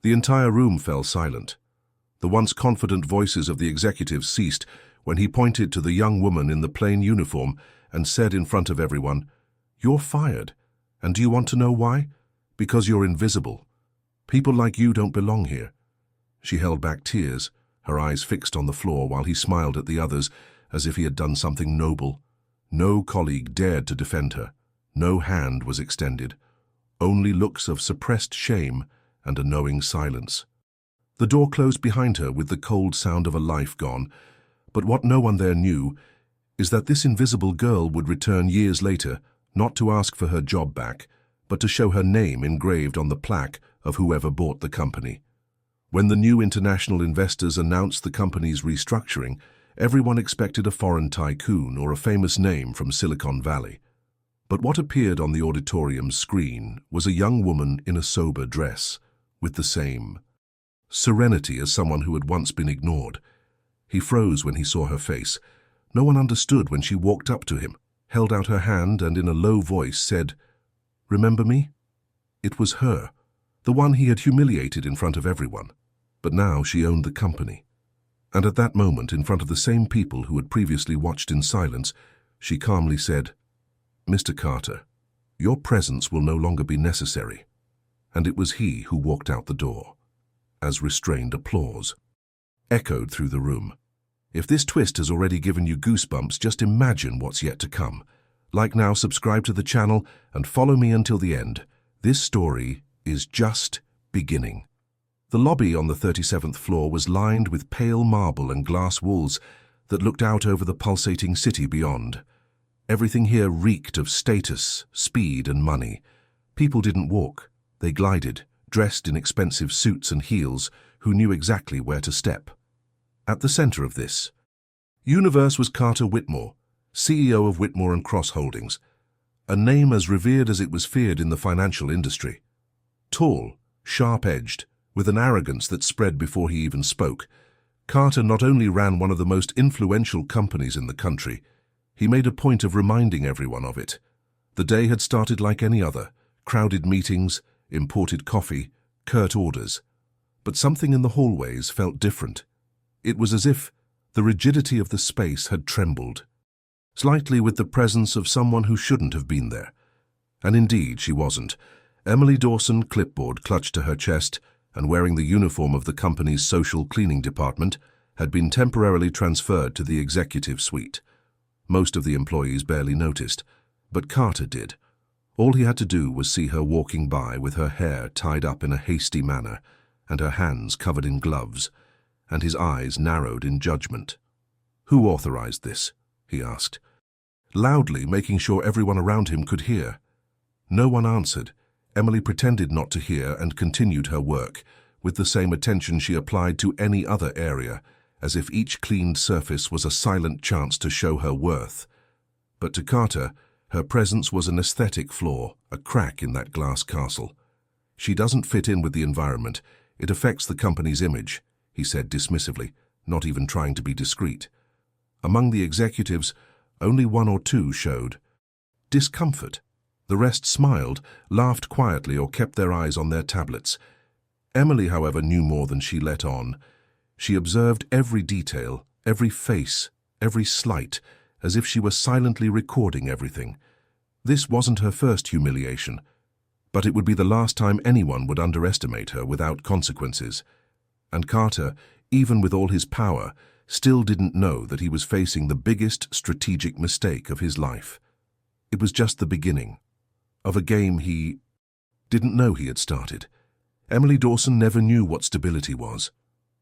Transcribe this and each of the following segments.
The entire room fell silent. The once confident voices of the executives ceased when he pointed to the young woman in the plain uniform and said in front of everyone, "You're fired. And do you want to know why? Because you're invisible. People like you don't belong here." She held back tears, her eyes fixed on the floor while he smiled at the others as if he had done something noble. No colleague dared to defend her. No hand was extended. Only looks of suppressed shame and a knowing silence. The door closed behind her with the cold sound of a life gone, but what no one there knew is that this invisible girl would return years later, not to ask for her job back, but to show her name engraved on the plaque of whoever bought the company. When the new international investors announced the company's restructuring, everyone expected a foreign tycoon or a famous name from Silicon Valley. But what appeared on the auditorium's screen was a young woman in a sober dress, with the same serenity as someone who had once been ignored. He froze when he saw her face. No one understood when she walked up to him, held out her hand and in a low voice said, "Remember me?" It was her, the one he had humiliated in front of everyone. But now she owned the company. And at that moment, in front of the same people who had previously watched in silence, she calmly said, "Mr. Carter, your presence will no longer be necessary." And it was he who walked out the door, as restrained applause echoed through the room. If this twist has already given you goosebumps, just imagine what's yet to come. Like now, subscribe to the channel, and follow me until the end. This story is just beginning. The lobby on the 37th floor was lined with pale marble and glass walls that looked out over the pulsating city beyond. Everything here reeked of status, speed, and money. People didn't walk. They glided, dressed in expensive suits and heels, who knew exactly where to step. At the center of this universe was Carter Whitmore, CEO of Whitmore & Cross Holdings, a name as revered as it was feared in the financial industry. Tall, sharp-edged, with an arrogance that spread before he even spoke, Carter not only ran one of the most influential companies in the country, he made a point of reminding everyone of it. The day had started like any other: crowded meetings, imported coffee, curt orders. But something in the hallways felt different. It was as if the rigidity of the space had trembled, slightly with the presence of someone who shouldn't have been there. And indeed, she wasn't. Emily Dawson, clipboard clutched to her chest and wearing the uniform of the company's social cleaning department, had been temporarily transferred to the executive suite. Most of the employees barely noticed, but Carter did. All he had to do was see her walking by with her hair tied up in a hasty manner and her hands covered in gloves, and his eyes narrowed in judgment. "Who authorized this?" he asked, loudly, making sure everyone around him could hear. No one answered. Emily pretended not to hear and continued her work, with the same attention she applied to any other area, as if each cleaned surface was a silent chance to show her worth. But to Carter, her presence was an aesthetic flaw, a crack in that glass castle. "She doesn't fit in with the environment. It affects the company's image," he said dismissively, not even trying to be discreet. Among the executives, only one or two showed discomfort. The rest smiled, laughed quietly, or kept their eyes on their tablets. Emily, however, knew more than she let on. She observed every detail, every face, every slight, as if she were silently recording everything. This wasn't her first humiliation, but it would be the last time anyone would underestimate her without consequences. And Carter, even with all his power, still didn't know that he was facing the biggest strategic mistake of his life. It was just the beginning of a game he didn't know he had started. Emily Dawson never knew what stability was.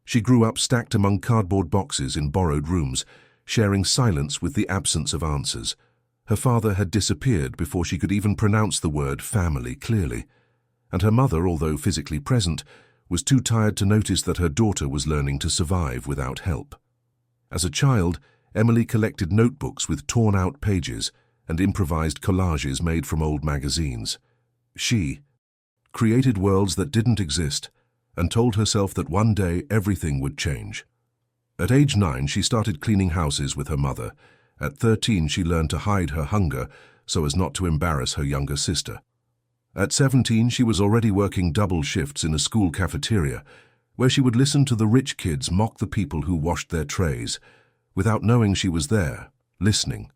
She grew up stacked among cardboard boxes in borrowed rooms, sharing silence with the absence of answers. Her father had disappeared before she could even pronounce the word family clearly, and her mother, although physically present, was too tired to notice that her daughter was learning to survive without help. As a child, Emily collected notebooks with torn-out pages and improvised collages made from old magazines. She created worlds that didn't exist and told herself that one day everything would change. At age 9, she started cleaning houses with her mother. At 13, she learned to hide her hunger so as not to embarrass her younger sister. At 17, she was already working double shifts in a school cafeteria, where she would listen to the rich kids mock the people who washed their trays, without knowing she was there, listening.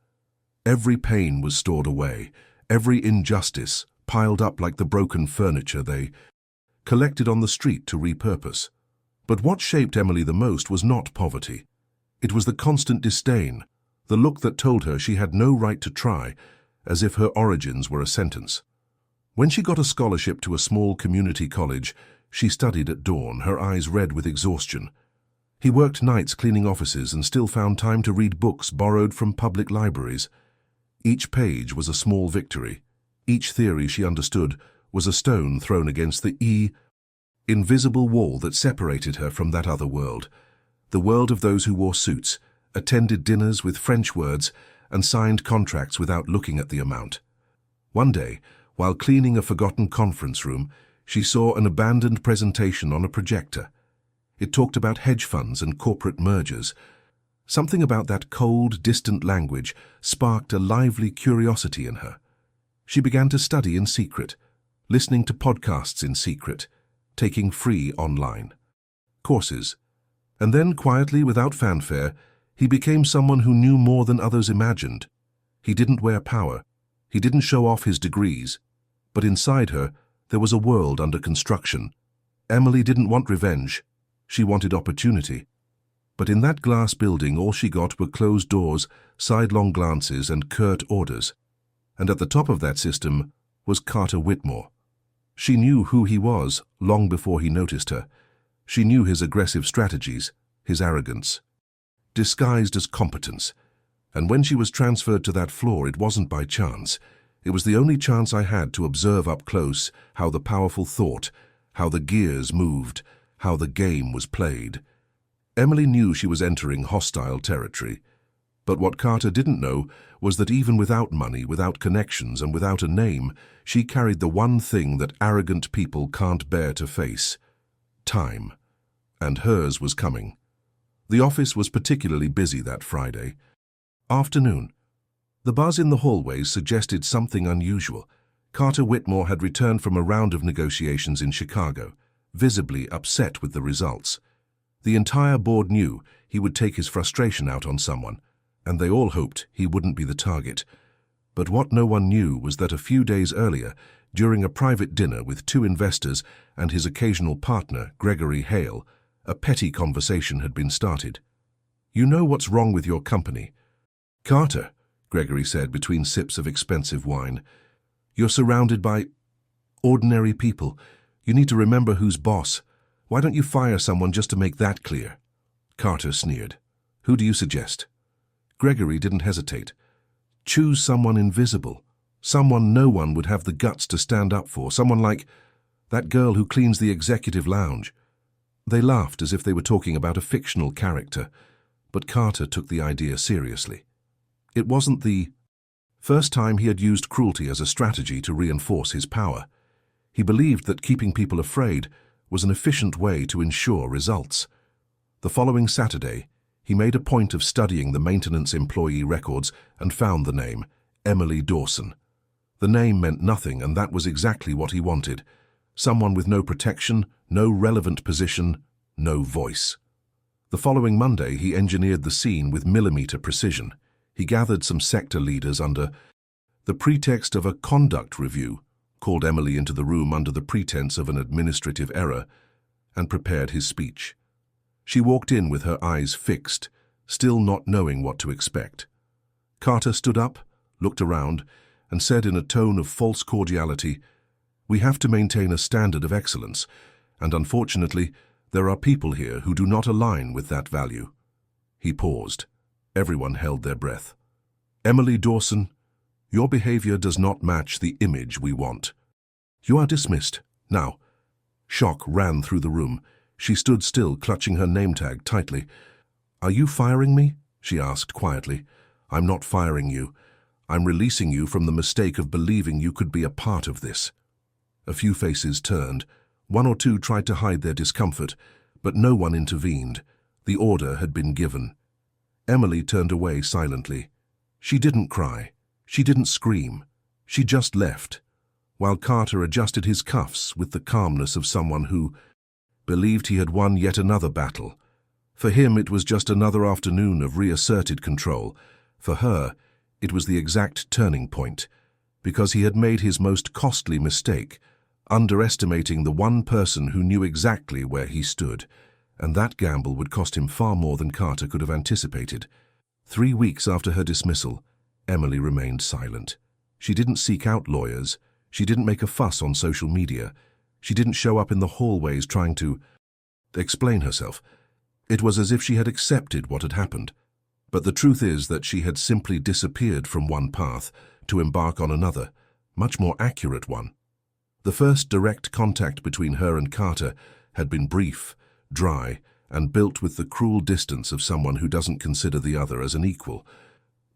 Every pain was stored away, every injustice piled up like the broken furniture they collected on the street to repurpose. But what shaped Emily the most was not poverty. It was the constant disdain, the look that told her she had no right to try, as if her origins were a sentence. When she got a scholarship to a small community college, she studied at dawn, her eyes red with exhaustion. He worked nights cleaning offices and still found time to read books borrowed from public libraries. Each page was a small victory. Each theory she understood was a stone thrown against the invisible wall that separated her from that other world, the world of those who wore suits, attended dinners with French words, and signed contracts without looking at the amount. One day, while cleaning a forgotten conference room, she saw an abandoned presentation on a projector. It talked about hedge funds and corporate mergers. Something about that cold, distant language sparked a lively curiosity in her. She began to study in secret, listening to podcasts in secret, taking free online courses. And then, quietly, without fanfare, he became someone who knew more than others imagined. He didn't wear power. He didn't show off his degrees. But inside her, there was a world under construction. Emily didn't want revenge. She wanted opportunity. But in that glass building, all she got were closed doors, sidelong glances, and curt orders. And at the top of that system was Carter Whitmore. She knew who he was long before he noticed her. She knew his aggressive strategies, his arrogance, disguised as competence. And when she was transferred to that floor, it wasn't by chance. It was the only chance I had to observe up close how the powerful thought, how the gears moved, how the game was played. Emily knew she was entering hostile territory. But what Carter didn't know was that even without money, without connections, and without a name, she carried the one thing that arrogant people can't bear to face: time. And hers was coming. The office was particularly busy that Friday afternoon. The buzz in the hallways suggested something unusual. Carter Whitmore had returned from a round of negotiations in Chicago, visibly upset with the results. The entire board knew he would take his frustration out on someone, and they all hoped he wouldn't be the target. But what no one knew was that a few days earlier, during a private dinner with 2 investors and his occasional partner, Gregory Hale, a petty conversation had been started. "You know what's wrong with your company, Carter," Gregory said between sips of expensive wine. "You're surrounded by ordinary people. You need to remember who's boss. Why don't you fire someone just to make that clear?" Carter sneered. "Who do you suggest?" Gregory didn't hesitate. "Choose someone invisible, someone no one would have the guts to stand up for, someone like that girl who cleans the executive lounge." They laughed as if they were talking about a fictional character, but Carter took the idea seriously. It wasn't the first time he had used cruelty as a strategy to reinforce his power. He believed that keeping people afraid was an efficient way to ensure results. The following Saturday, he made a point of studying the maintenance employee records and found the name, Emily Dawson. The name meant nothing, and that was exactly what he wanted. Someone with no protection, no relevant position, no voice. The following Monday, he engineered the scene with millimeter precision. He gathered some sector leaders under the pretext of a conduct review, called Emily into the room under the pretense of an administrative error, and prepared his speech. She walked in with her eyes fixed, still not knowing what to expect. Carter stood up, looked around, and said in a tone of false cordiality, "We have to maintain a standard of excellence, and unfortunately, there are people here who do not align with that value." He paused. Everyone held their breath. "Emily Dawson, your behavior does not match the image we want. You are dismissed. Now." Shock ran through the room. She stood still, clutching her name tag tightly. "Are you firing me?" she asked quietly. "I'm not firing you. I'm releasing you from the mistake of believing you could be a part of this." A few faces turned. 1 or 2 tried to hide their discomfort, but no one intervened. The order had been given. Emily turned away silently. She didn't cry. She didn't scream. She just left. while Carter adjusted his cuffs with the calmness of someone who believed he had won yet another battle. For him, it was just another afternoon of reasserted control. For her, it was the exact turning point, because he had made his most costly mistake, underestimating the one person who knew exactly where he stood, and that gamble would cost him far more than Carter could have anticipated. 3 weeks after her dismissal, Emily remained silent. She didn't seek out lawyers. She didn't make a fuss on social media. She didn't show up in the hallways trying to explain herself. It was as if she had accepted what had happened. But the truth is that she had simply disappeared from one path to embark on another, much more accurate one. The first direct contact between her and Carter had been brief, dry, and built with the cruel distance of someone who doesn't consider the other as an equal.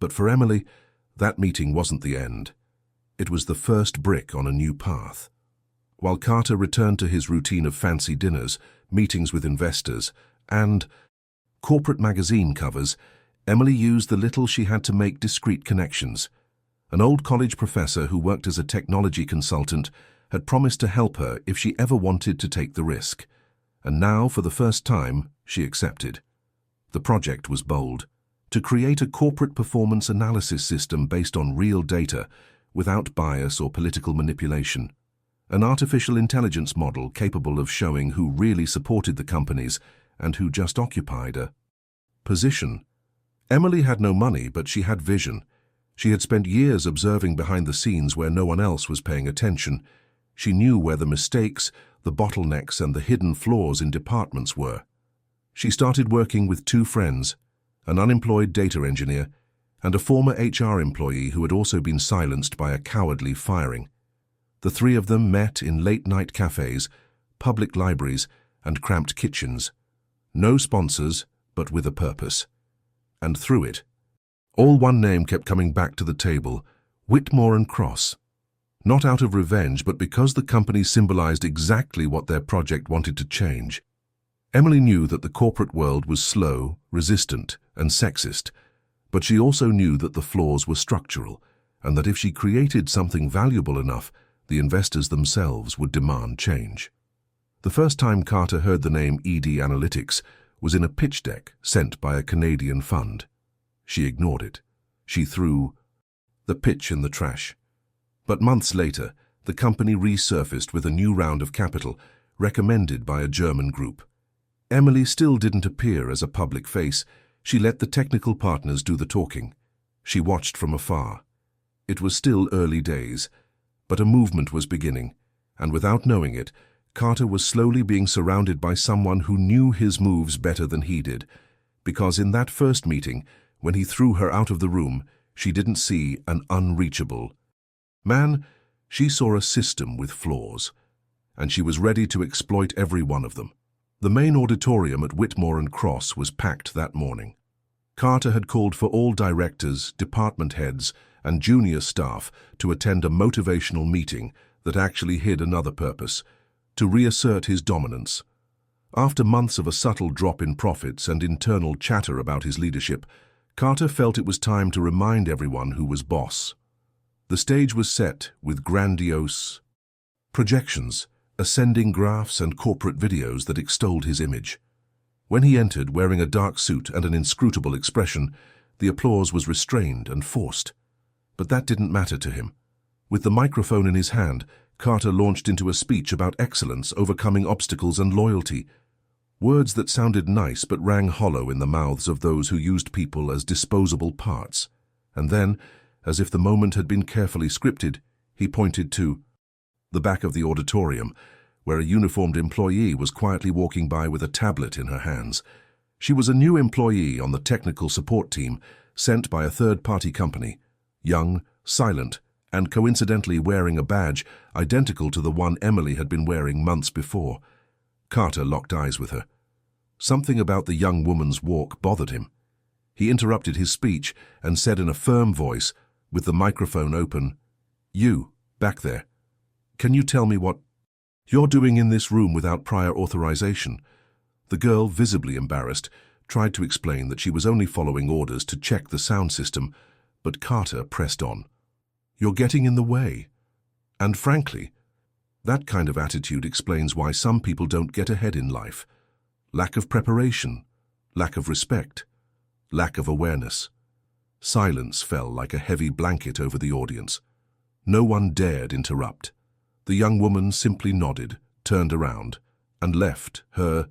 But for Emily, that meeting wasn't the end. It was the first brick on a new path. While Carter returned to his routine of fancy dinners, meetings with investors, and corporate magazine covers, Emily used the little she had to make discreet connections. An old college professor who worked as a technology consultant had promised to help her if she ever wanted to take the risk. And now, for the first time, she accepted. The project was bold: to create a corporate performance analysis system based on real data, without bias or political manipulation. An artificial intelligence model capable of showing who really supported the companies and who just occupied a position. Emily had no money, but she had vision. She had spent years observing behind the scenes where no one else was paying attention. She knew where the mistakes, the bottlenecks, and the hidden flaws in departments were. She started working with 2 friends, an unemployed data engineer and a former HR employee who had also been silenced by a cowardly firing. The 3 of them met in late-night cafes, public libraries, and cramped kitchens. No sponsors, but with a purpose. And through it, all one name kept coming back to the table: Whitmore and Cross. Not out of revenge, but because the company symbolized exactly what their project wanted to change. Emily knew that the corporate world was slow, resistant, and sexist, but she also knew that the flaws were structural, and that if she created something valuable enough, the investors themselves would demand change. The first time Carter heard the name ED Analytics was in a pitch deck sent by a Canadian fund. She ignored it. She threw the pitch in the trash. But months later, the company resurfaced with a new round of capital, recommended by a German group. Emily still didn't appear as a public face. She let the technical partners do the talking. She watched from afar. It was still early days, but a movement was beginning, and without knowing it, Carter was slowly being surrounded by someone who knew his moves better than he did, because in that first meeting, when he threw her out of the room, she didn't see an unreachable man. She saw a system with flaws, and she was ready to exploit every one of them. The main auditorium at Whitmore and Cross was packed that morning. Carter had called for all directors, department heads, and junior staff to attend a motivational meeting that actually hid another purpose: to reassert his dominance. After months of a subtle drop in profits and internal chatter about his leadership, Carter felt it was time to remind everyone who was boss. The stage was set with grandiose projections, ascending graphs, and corporate videos that extolled his image. When he entered wearing a dark suit and an inscrutable expression, the applause was restrained and forced. But that didn't matter to him. With the microphone in his hand, Carter launched into a speech about excellence, overcoming obstacles, and loyalty. Words that sounded nice but rang hollow in the mouths of those who used people as disposable parts. And then, as if the moment had been carefully scripted, he pointed to the back of the auditorium, where a uniformed employee was quietly walking by with a tablet in her hands. She was a new employee on the technical support team, sent by a third-party company, young, silent, and coincidentally wearing a badge identical to the one Emily had been wearing months before. Carter locked eyes with her. Something about the young woman's walk bothered him. He interrupted his speech and said in a firm voice, with the microphone open, "You, back there, can you tell me what you're doing in this room without prior authorization?" The girl, visibly embarrassed, tried to explain that she was only following orders to check the sound system, but Carter pressed on. "You're getting in the way." And frankly, that kind of attitude explains why some people don't get ahead in life. Lack of preparation, lack of respect, lack of awareness. Silence fell like a heavy blanket over the audience. No one dared interrupt. The young woman simply nodded, turned around, and left, her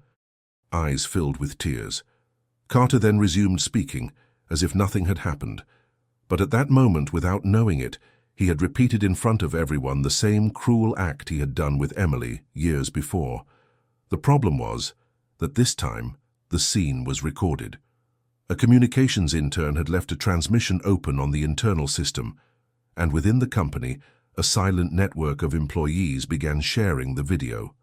eyes filled with tears. Carter then resumed speaking, as if nothing had happened. But at that moment, without knowing it, he had repeated in front of everyone the same cruel act he had done with Emily years before. The problem was that this time the scene was recorded. A communications intern had left a transmission open on the internal system, and within the company, a silent network of employees began sharing the video.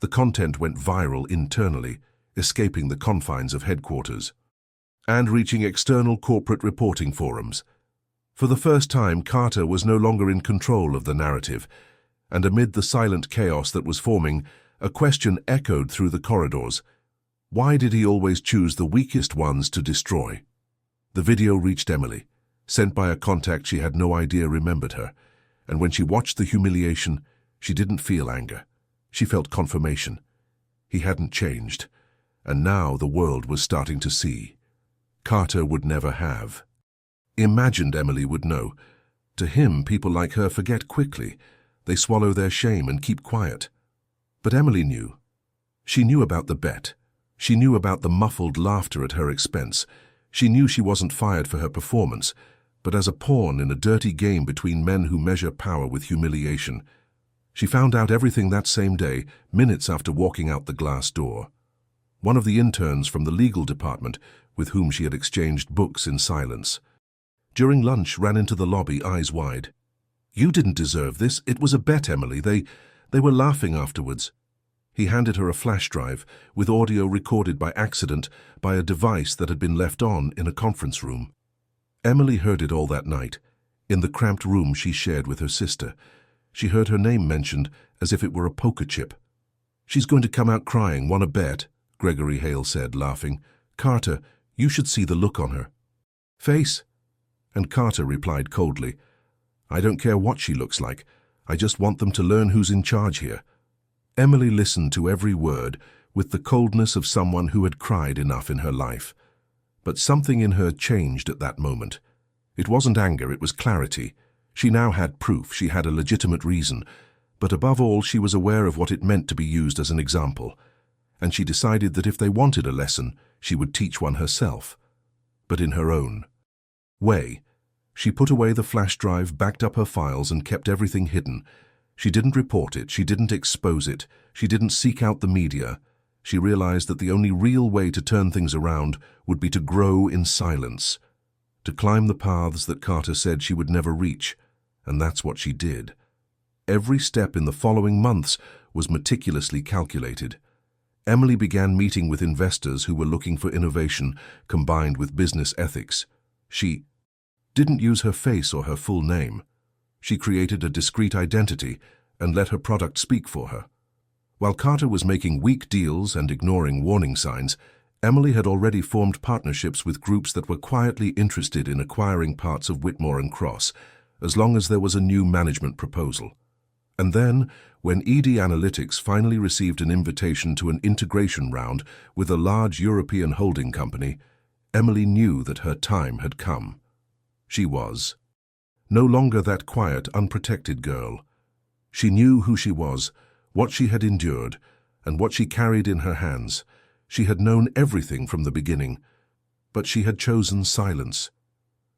The content went viral internally, escaping the confines of headquarters, and reaching external corporate reporting forums. For the first time, Carter was no longer in control of the narrative, and amid the silent chaos that was forming, a question echoed through the corridors. Why did he always choose the weakest ones to destroy? The video reached Emily, sent by a contact she had no idea remembered her, and when she watched the humiliation, she didn't feel anger. She felt confirmation. He hadn't changed, and now the world was starting to see. Carter would never have. Imagined Emily would know. To him, people like her forget quickly. They swallow their shame and keep quiet. But Emily knew. She knew about the bet. She knew about the muffled laughter at her expense. She knew she wasn't fired for her performance, but as a pawn in a dirty game between men who measure power with humiliation. She found out everything that same day, minutes after walking out the glass door. One of the interns from the legal department, with whom she had exchanged books in silence, during lunch ran into the lobby, eyes wide. "You didn't deserve this. It was a bet, Emily. They were laughing afterwards." He handed her a flash drive with audio recorded by accident by a device that had been left on in a conference room. Emily heard it all that night, in the cramped room she shared with her sister. She heard her name mentioned as if it were a poker chip. "She's going to come out crying, want a bet?" Gregory Hale said, laughing. "Carter, you should see the look on her face." And Carter replied coldly, "I don't care what she looks like. I just want them to learn who's in charge here." Emily listened to every word with the coldness of someone who had cried enough in her life. But something in her changed at that moment. It wasn't anger, it was clarity. She now had proof, she had a legitimate reason, but above all she was aware of what it meant to be used as an example. And she decided that if they wanted a lesson, she would teach one herself, but in her own way. She put away the flash drive, backed up her files, and kept everything hidden. She didn't report it, she didn't expose it, she didn't seek out the media. She realized that the only real way to turn things around would be to grow in silence, to climb the paths that Carter said she would never reach, and that's what she did. Every step in the following months was meticulously calculated. Emily began meeting with investors who were looking for innovation combined with business ethics. She didn't use her face or her full name. She created a discrete identity and let her product speak for her. While Carter was making weak deals and ignoring warning signs, Emily had already formed partnerships with groups that were quietly interested in acquiring parts of Whitmore and Cross, as long as there was a new management proposal. And then, when ED Analytics finally received an invitation to an integration round with a large European holding company, Emily knew that her time had come. She was no longer that quiet, unprotected girl. She knew who she was, what she had endured, and what she carried in her hands. She had known everything from the beginning, but she had chosen silence,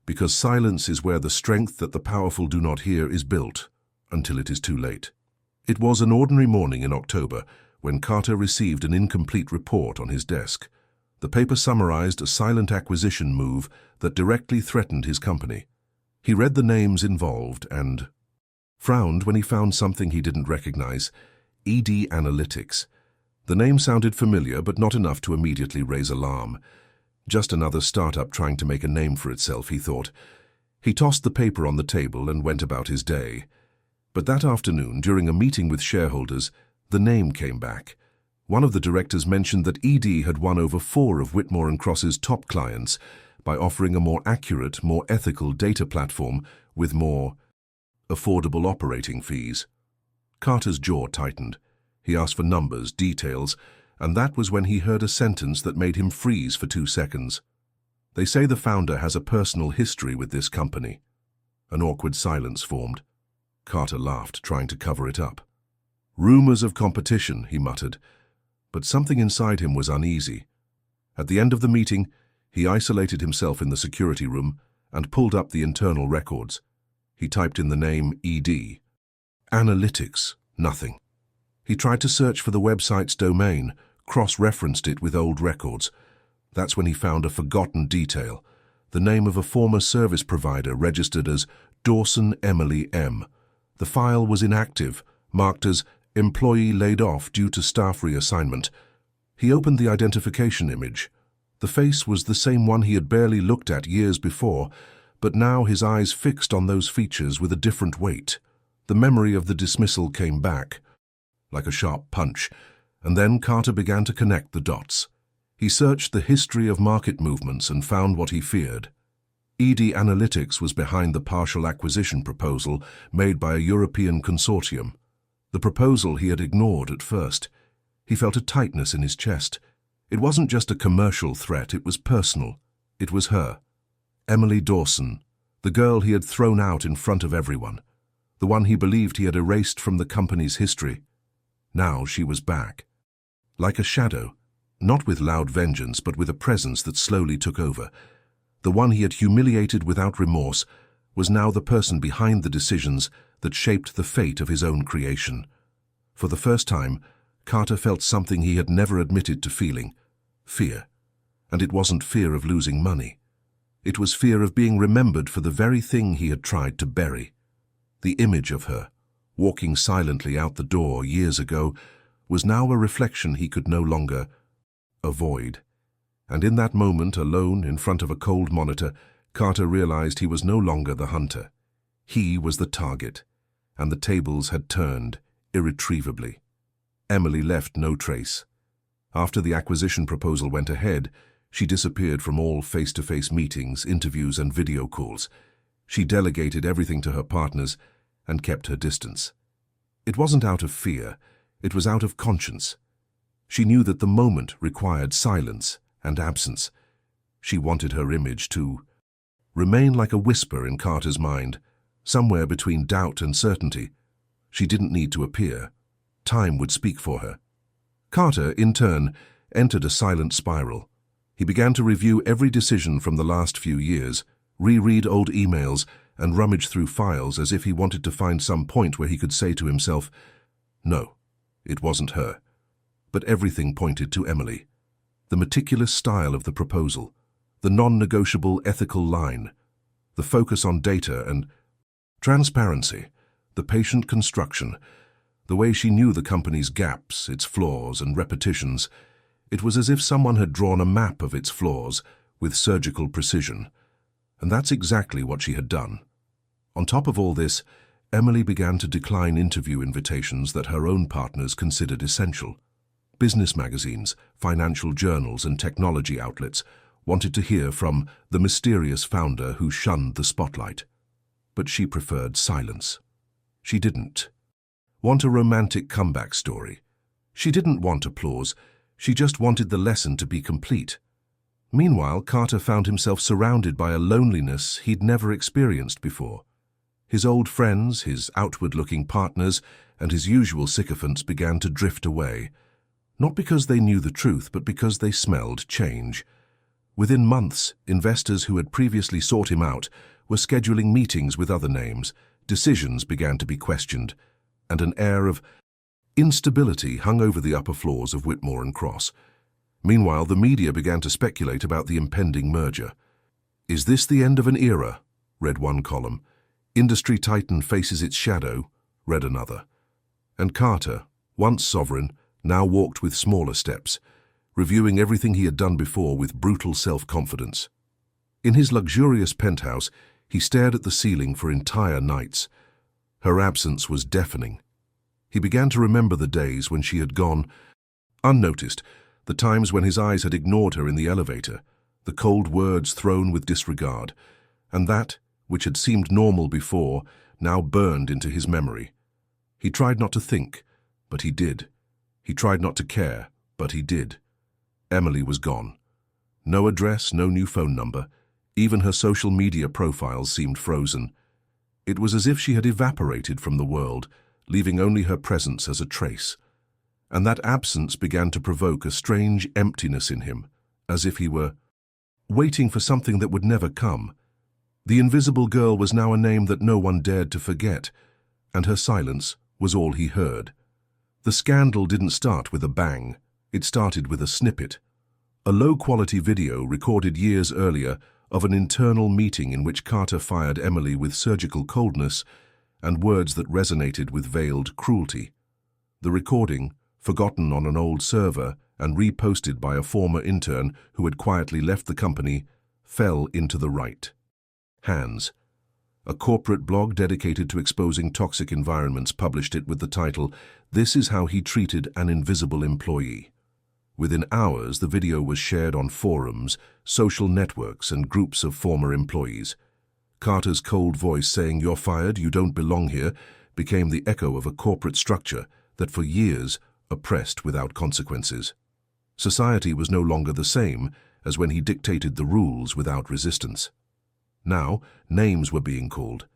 because silence is where the strength that the powerful do not hear is built, until it is too late. It was an ordinary morning in October when Carter received an incomplete report on his desk. The paper summarized a silent acquisition move that directly threatened his company. He read the names involved and frowned when he found something he didn't recognize: ED Analytics. The name sounded familiar, but not enough to immediately raise alarm. Just another startup trying to make a name for itself, he thought. He tossed the paper on the table and went about his day. But that afternoon, during a meeting with shareholders, the name came back. One of the directors mentioned that ED had won over 4 of Whitmore and Cross's top clients by offering a more accurate, more ethical data platform with more affordable operating fees. Carter's jaw tightened. He asked for numbers, details, and that was when he heard a sentence that made him freeze for 2 seconds. They say the founder has a personal history with this company. An awkward silence formed. Carter laughed, trying to cover it up. Rumors of competition, he muttered, but something inside him was uneasy. At the end of the meeting, he isolated himself in the security room and pulled up the internal records. He typed in the name ED. Analytics, nothing. He tried to search for the website's domain, cross-referenced it with old records. That's when he found a forgotten detail, the name of a former service provider registered as Dawson Emily M. The file was inactive, marked as employee laid off due to staff reassignment. He opened the identification image. The face was the same one he had barely looked at years before, but now his eyes fixed on those features with a different weight. The memory of the dismissal came back, like a sharp punch, and then Carter began to connect the dots. He searched the history of market movements and found what he feared. ED Analytics was behind the partial acquisition proposal made by a European consortium. The proposal he had ignored at first. He felt a tightness in his chest. It wasn't just a commercial threat, it was personal. It was her. Emily Dawson, the girl he had thrown out in front of everyone. The one he believed he had erased from the company's history. Now she was back. Like a shadow, not with loud vengeance, but with a presence that slowly took over. The one he had humiliated without remorse was now the person behind the decisions that shaped the fate of his own creation. For the first time, Carter felt something he had never admitted to feeling: fear. And it wasn't fear of losing money. It was fear of being remembered for the very thing he had tried to bury. The image of her, walking silently out the door years ago, was now a reflection he could no longer avoid. And in that moment, alone in front of a cold monitor, Carter realized he was no longer the hunter. He was the target, and the tables had turned irretrievably. Emily left no trace. After the acquisition proposal went ahead, she disappeared from all face-to-face meetings, interviews, and video calls. She delegated everything to her partners and kept her distance. It wasn't out of fear, it was out of conscience. She knew that the moment required silence and absence. She wanted her image to remain like a whisper in Carter's mind, somewhere between doubt and certainty. She didn't need to appear. Time would speak for her. Carter, in turn, entered a silent spiral. He began to review every decision from the last few years, reread old emails, and rummage through files as if he wanted to find some point where he could say to himself, no, it wasn't her. But everything pointed to Emily. The meticulous style of the proposal, the non-negotiable ethical line, the focus on data and transparency, the patient construction, the way she knew the company's gaps, its flaws and repetitions. It was as if someone had drawn a map of its flaws with surgical precision. And that's exactly what she had done. On top of all this, Emily began to decline interview invitations that her own partners considered essential. Business magazines, financial journals, and technology outlets wanted to hear from the mysterious founder who shunned the spotlight. But she preferred silence. She didn't want a romantic comeback story. She didn't want applause. She just wanted the lesson to be complete. Meanwhile, Carter found himself surrounded by a loneliness he'd never experienced before. His old friends, his outward-looking partners, and his usual sycophants began to drift away. Not because they knew the truth, but because they smelled change. Within months, investors who had previously sought him out were scheduling meetings with other names. Decisions began to be questioned, and an air of instability hung over the upper floors of Whitmore and Cross. Meanwhile, the media began to speculate about the impending merger. "Is this the end of an era?" read one column. "Industry titan faces its shadow," read another. And Carter, once sovereign, now walked with smaller steps, reviewing everything he had done before with brutal self-confidence. In his luxurious penthouse, he stared at the ceiling for entire nights. Her absence was deafening. He began to remember the days when she had gone unnoticed, the times when his eyes had ignored her in the elevator, the cold words thrown with disregard, and that, which had seemed normal before, now burned into his memory. He tried not to think, but he did. He tried not to care, but he did. Emily was gone. No address, no new phone number. Even her social media profiles seemed frozen. It was as if she had evaporated from the world, leaving only her presence as a trace. And that absence began to provoke a strange emptiness in him, as if he were waiting for something that would never come. The invisible girl was now a name that no one dared to forget, and her silence was all he heard. The scandal didn't start with a bang. It started with a snippet. A low-quality video recorded years earlier of an internal meeting in which Carter fired Emily with surgical coldness and words that resonated with veiled cruelty. The recording, forgotten on an old server and reposted by a former intern who had quietly left the company, fell into the right hands. A corporate blog dedicated to exposing toxic environments published it with the title, "This is how he treated an invisible employee." Within hours, the video was shared on forums, social networks, and groups of former employees. Carter's cold voice saying, "You're fired, you don't belong here," became the echo of a corporate structure that for years oppressed without consequences. Society was no longer the same as when he dictated the rules without resistance. Now, names were being called.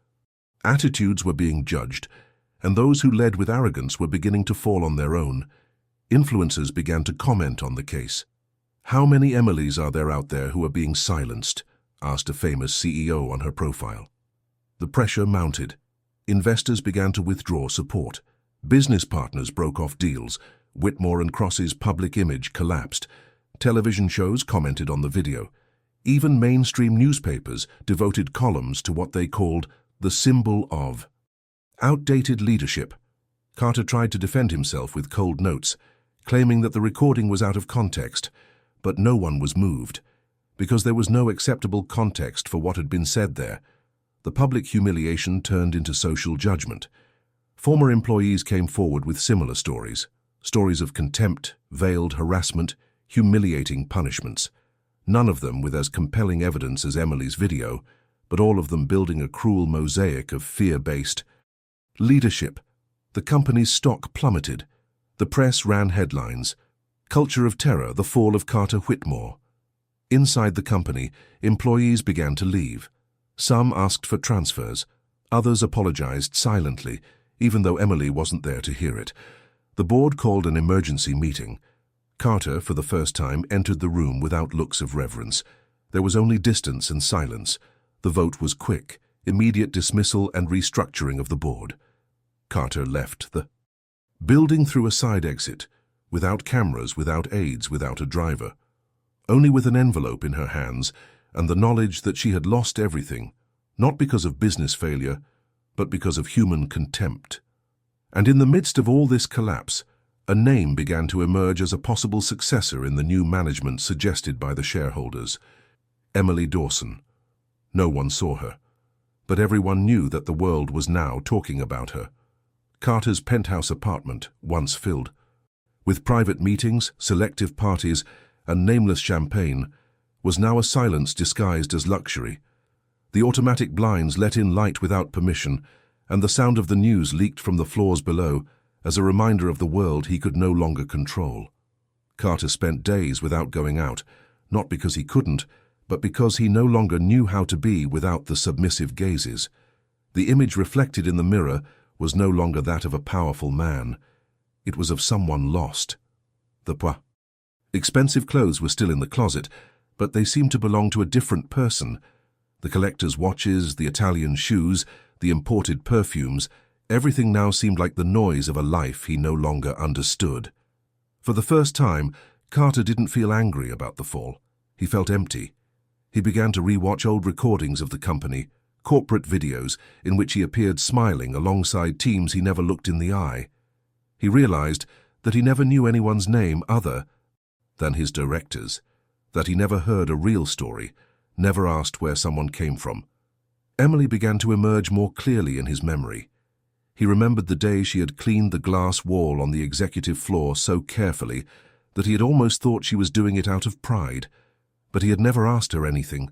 Attitudes were being judged, and those who led with arrogance were beginning to fall on their own. Influencers began to comment on the case. "How many Emilys are there out there who are being silenced?" asked a famous CEO on her profile. The pressure mounted. Investors began to withdraw support. Business partners broke off deals. Whitmore and Cross's public image collapsed. Television shows commented on the video. Even mainstream newspapers devoted columns to what they called the symbol of outdated leadership. Carter tried to defend himself with cold notes, claiming that the recording was out of context, but no one was moved, because there was no acceptable context for what had been said there. The public humiliation turned into social judgment. Former employees came forward with similar stories of contempt, veiled harassment, humiliating punishments. None of them with as compelling evidence as Emily's video, but all of them building a cruel mosaic of fear-based leadership. The company's stock plummeted. The press ran headlines. Culture of terror, the fall of Carter Whitmore. Inside the company, employees began to leave. Some asked for transfers. Others apologized silently, even though Emily wasn't there to hear it. The board called an emergency meeting. Carter, for the first time, entered the room without looks of reverence. There was only distance and silence. The vote was quick, immediate dismissal and restructuring of the board. Carter left the building through a side exit, without cameras, without aides, without a driver. Only with an envelope in her hands and the knowledge that she had lost everything, not because of business failure, but because of human contempt. And in the midst of all this collapse, a name began to emerge as a possible successor in the new management suggested by the shareholders. Emily Dawson. No one saw her, but everyone knew that the world was now talking about her. Carter's penthouse apartment, once filled with private meetings, selective parties, and nameless champagne, was now a silence disguised as luxury. The automatic blinds let in light without permission, and the sound of the news leaked from the floors below as a reminder of the world he could no longer control. Carter spent days without going out, not because he couldn't, but because he no longer knew how to be without the submissive gazes. The image reflected in the mirror was no longer that of a powerful man. It was of someone lost. Expensive clothes were still in the closet, but they seemed to belong to a different person. The collector's watches, the Italian shoes, the imported perfumes, everything now seemed like the noise of a life he no longer understood. For the first time, Carter didn't feel angry about the fall. He felt empty. He began to re-watch old recordings of the company, corporate videos in which he appeared smiling alongside teams he never looked in the eye. He realized that he never knew anyone's name other than his directors, that he never heard a real story, never asked where someone came from. Emily began to emerge more clearly in his memory. He remembered the day she had cleaned the glass wall on the executive floor so carefully that he had almost thought she was doing it out of pride, but he had never asked her anything.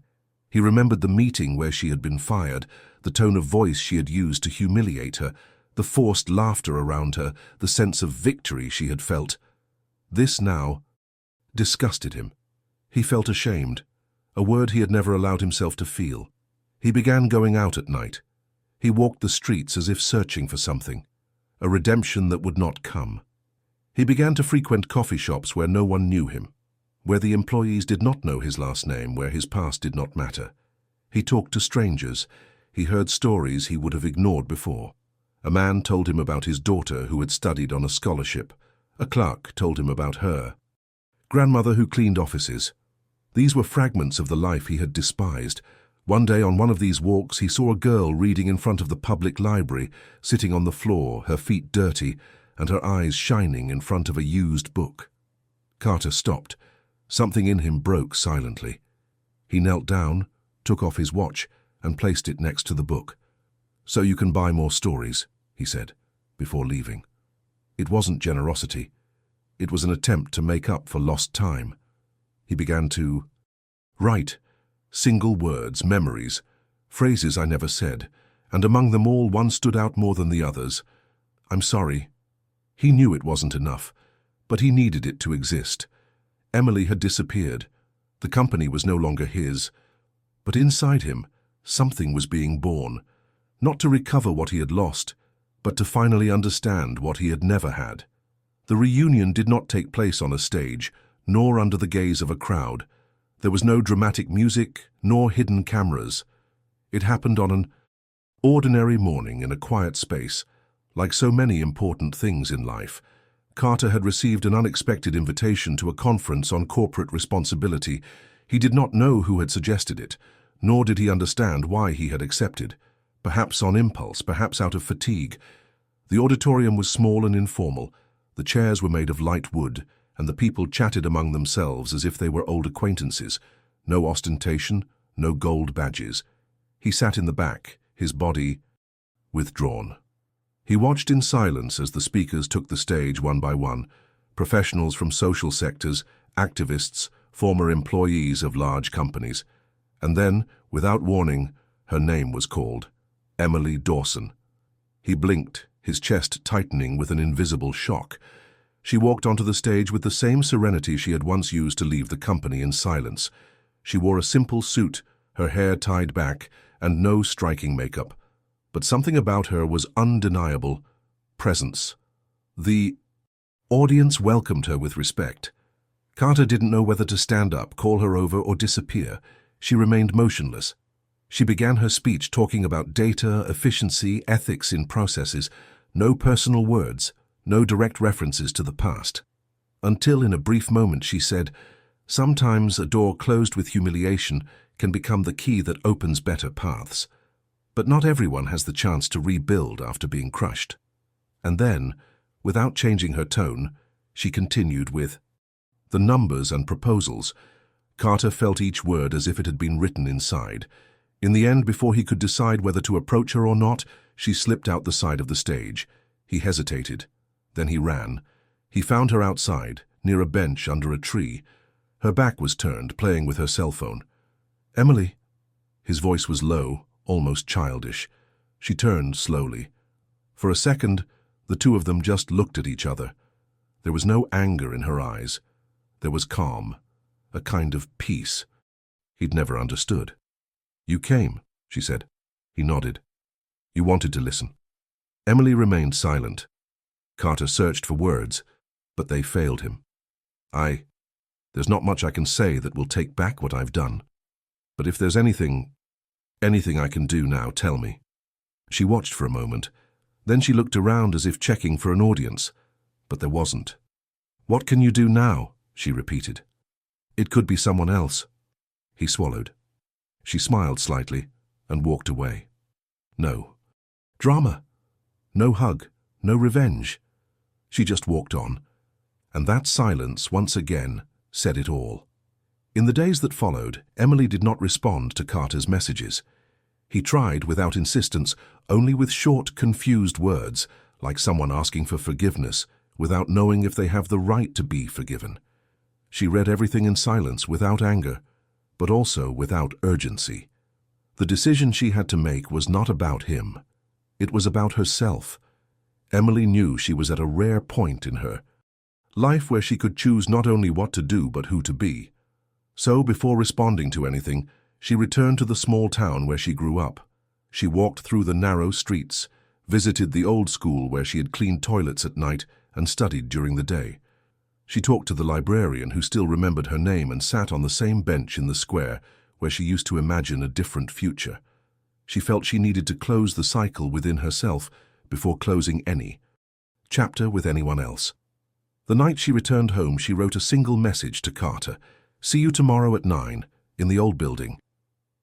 He remembered the meeting where she had been fired, the tone of voice she had used to humiliate her, the forced laughter around her, the sense of victory she had felt. This now disgusted him. He felt ashamed, a word he had never allowed himself to feel. He began going out at night. He walked the streets as if searching for something, a redemption that would not come. He began to frequent coffee shops where no one knew him, where the employees did not know his last name, where his past did not matter. He talked to strangers. He heard stories he would have ignored before. A man told him about his daughter who had studied on a scholarship. A clerk told him about her grandmother who cleaned offices. These were fragments of the life he had despised. One day on one of these walks he saw a girl reading in front of the public library, sitting on the floor, her feet dirty, and her eyes shining in front of a used book. Carter stopped. Something in him broke silently. He knelt down, took off his watch, and placed it next to the book. "So you can buy more stories," he said, before leaving. It wasn't generosity. It was an attempt to make up for lost time. He began to write, single words, memories, phrases I never said, and among them all one stood out more than the others. "I'm sorry." He knew it wasn't enough, but he needed it to exist. Emily had disappeared. The company was no longer his. But inside him, something was being born, not to recover what he had lost, but to finally understand what he had never had. The reunion did not take place on a stage, nor under the gaze of a crowd. There was no dramatic music, nor hidden cameras. It happened on an ordinary morning in a quiet space. Like so many important things in life, Carter had received an unexpected invitation to a conference on corporate responsibility. He did not know who had suggested it, nor did he understand why he had accepted. Perhaps on impulse, perhaps out of fatigue. The auditorium was small and informal. The chairs were made of light wood, and the people chatted among themselves as if they were old acquaintances. No ostentation, no gold badges. He sat in the back, his body withdrawn. He watched in silence as the speakers took the stage one by one, professionals from social sectors, activists, former employees of large companies. And then, without warning, her name was called, Emily Dawson. He blinked, his chest tightening with an invisible shock. She walked onto the stage with the same serenity she had once used to leave the company in silence. She wore a simple suit, her hair tied back, and no striking makeup. But something about her was undeniable. Presence. The audience welcomed her with respect. Carter didn't know whether to stand up, call her over, or disappear. She remained motionless. She began her speech talking about data, efficiency, ethics in processes. No personal words, no direct references to the past. Until in a brief moment she said, "Sometimes a door closed with humiliation can become the key that opens better paths. But not everyone has the chance to rebuild after being crushed." And then, without changing her tone, she continued with the numbers and proposals. Carter felt each word as if it had been written inside. In the end, before he could decide whether to approach her or not, she slipped out the side of the stage. He hesitated. Then he ran. He found her outside, near a bench under a tree. Her back was turned, playing with her cell phone. "Emily." His voice was low, almost childish. She turned slowly. For a second, the two of them just looked at each other. There was no anger in her eyes. There was calm, a kind of peace he'd never understood. "You came," she said. He nodded. "You wanted to listen." Emily remained silent. Carter searched for words, but they failed him. There's not much I can say that will take back what I've done. But if there's anything I can do now, tell me." She watched for a moment. Then she looked around as if checking for an audience. But there wasn't. "What can you do now?" she repeated. "It could be someone else." He swallowed. She smiled slightly and walked away. No drama, no hug, no revenge. She just walked on. And that silence, once again, said it all. In the days that followed, Emily did not respond to Carter's messages. He tried without insistence, only with short, confused words, like someone asking for forgiveness, without knowing if they have the right to be forgiven. She read everything in silence, without anger. but also without urgency. The decision she had to make was not about him. It was about herself. Emily knew she was at a rare point in her life where she could choose not only what to do but who to be. So, before responding to anything, she returned to the small town where she grew up. She walked through the narrow streets, visited the old school where she had cleaned toilets at night and studied during the day. She talked to the librarian who still remembered her name and sat on the same bench in the square where she used to imagine a different future. She felt she needed to close the cycle within herself before closing any chapter with anyone else. The night she returned home, she wrote a single message to Carter: "See you tomorrow at 9, in the old building."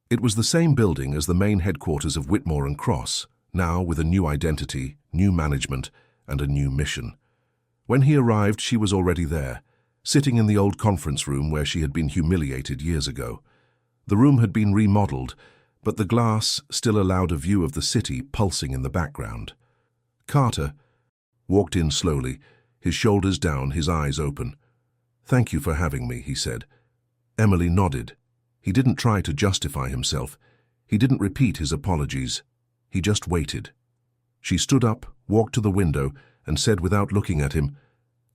It was the same building as the main headquarters of Whitmore and Cross, now with a new identity, new management, and a new mission. When he arrived, she was already there, sitting in the old conference room where she had been humiliated years ago. The room had been remodeled, but the glass still allowed a view of the city pulsing in the background. Carter walked in slowly, his shoulders down, his eyes open. "Thank you for having me," he said. Emily nodded. He didn't try to justify himself. He didn't repeat his apologies. He just waited. She stood up, walked to the window, and said without looking at him,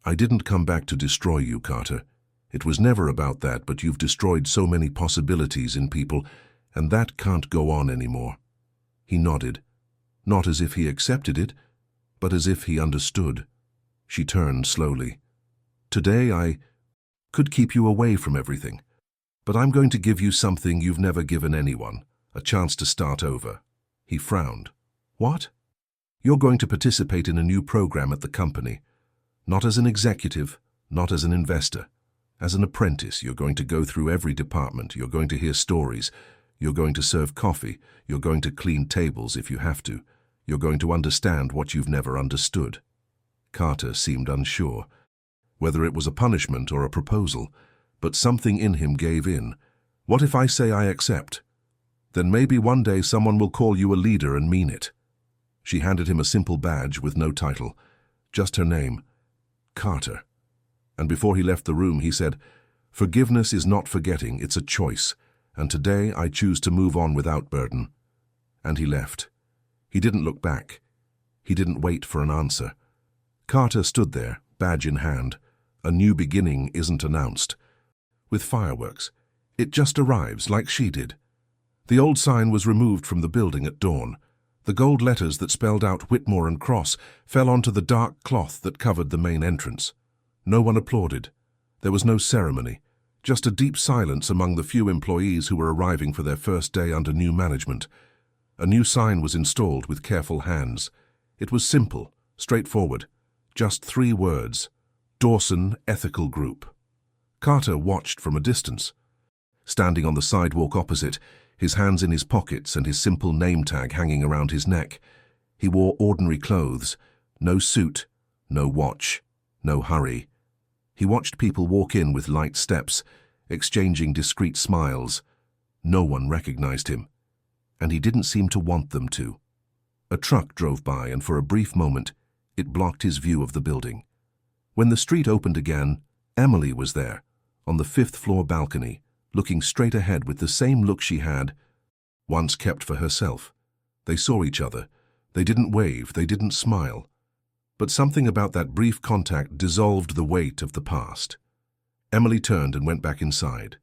"I didn't come back to destroy you, Carter. It was never about that, but you've destroyed so many possibilities in people, and that can't go on anymore." He nodded, not as if he accepted it, but as if he understood. She turned slowly. "Today I could keep you away from everything, but I'm going to give you something you've never given anyone, a chance to start over." He frowned. "What?" "You're going to participate in a new program at the company. Not as an executive, not as an investor. As an apprentice, you're going to go through every department. You're going to hear stories. You're going to serve coffee. You're going to clean tables if you have to. You're going to understand what you've never understood." Carter seemed unsure, whether it was a punishment or a proposal, but something in him gave in. "What if I say I accept? Then maybe one day someone will call you a leader and mean it." She handed him a simple badge with no title, just her name, Carter. And before he left the room, he said, "Forgiveness is not forgetting, it's a choice, and today I choose to move on without burden." And he left. He didn't look back. He didn't wait for an answer. Carter stood there, badge in hand. A new beginning isn't announced with fireworks. It just arrives like she did. The old sign was removed from the building at dawn. The gold letters that spelled out Whitmore and Cross fell onto the dark cloth that covered the main entrance. No one applauded. There was no ceremony, just a deep silence among the few employees who were arriving for their first day under new management. A new sign was installed with careful hands. It was simple, straightforward, just 3 words: Dawson Ethical Group. Carter watched from a distance. Standing on the sidewalk opposite, his hands in his pockets and his simple name tag hanging around his neck. He wore ordinary clothes, no suit, no watch, no hurry. He watched people walk in with light steps, exchanging discreet smiles. No one recognized him, and he didn't seem to want them to. A truck drove by, and for a brief moment, it blocked his view of the building. When the street opened again, Emily was there, on the 5th-floor balcony, looking straight ahead with the same look she had once kept for herself. They saw each other. They didn't wave, they didn't smile. But something about that brief contact dissolved the weight of the past. Emily turned and went back inside.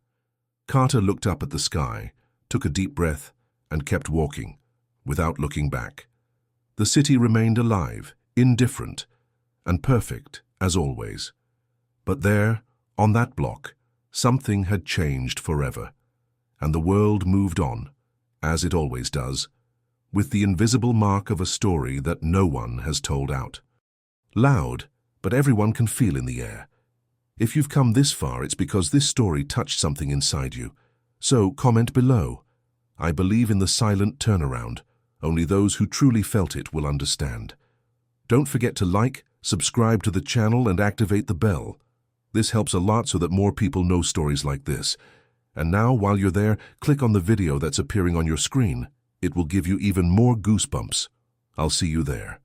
Carter looked up at the sky, took a deep breath, and kept walking, without looking back. The city remained alive, indifferent, and perfect, as always. But there, on that block, something had changed forever, and the world moved on, as it always does, with the invisible mark of a story that no one has told out. Loud, but everyone can feel in the air. If you've come this far, it's because this story touched something inside you. So comment below. I believe in the silent turnaround. Only those who truly felt it will understand. Don't forget to like, subscribe to the channel, and activate the bell. This helps a lot so that more people know stories like this. And now, while you're there, click on the video that's appearing on your screen. It will give you even more goosebumps. I'll see you there.